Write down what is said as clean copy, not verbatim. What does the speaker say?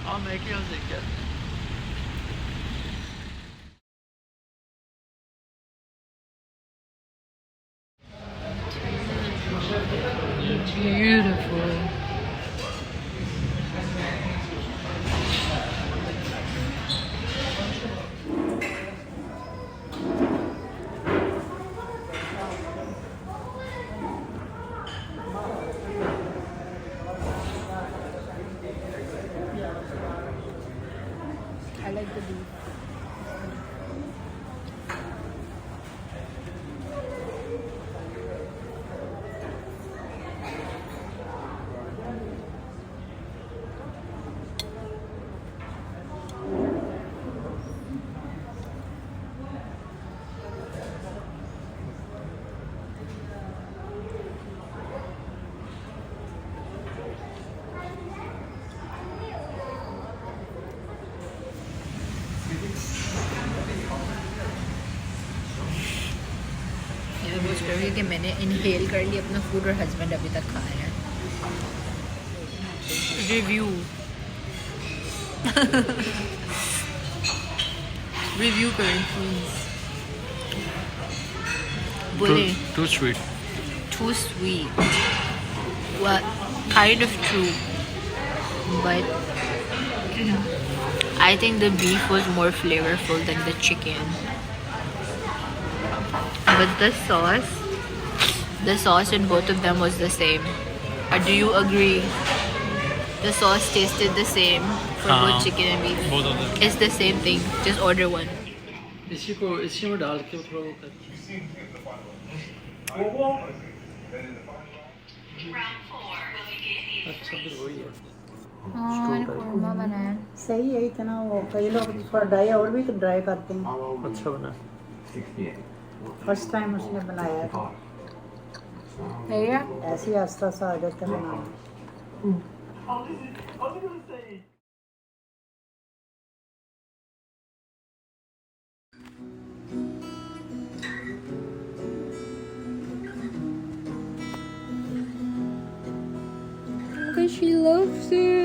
I'll make you a ticket. Beautiful. I like the beef. ये वो story कि मैंने इनहेल कर लिया अपना फूड और हस्बैंड अभी तक खा रहे हैं. रिव्यू रिव्यू करें प्लीज. बोले Too sweet. too sweet. Well, kind of true, but I think the beef was more flavorful than the chicken. But the sauce in both of them was the same. Do you agree? The sauce tasted the same for both chicken and beef. Both of them. It's the same thing. Just order one. इसी में डाल के थोड़ा वो कर. अच्छा फिर वही है. हाँ मैंने कोरमा बनाया. सही है इतना. वो कई लोग थोड़ा ड्राई और भी तो ड्राई करते हैं. अच्छा बना. फर्स्ट टाइम उसने बनाया था. है क्या? ऐसे ही आस्ता सा आ जाता है बनाना. Because she loves it.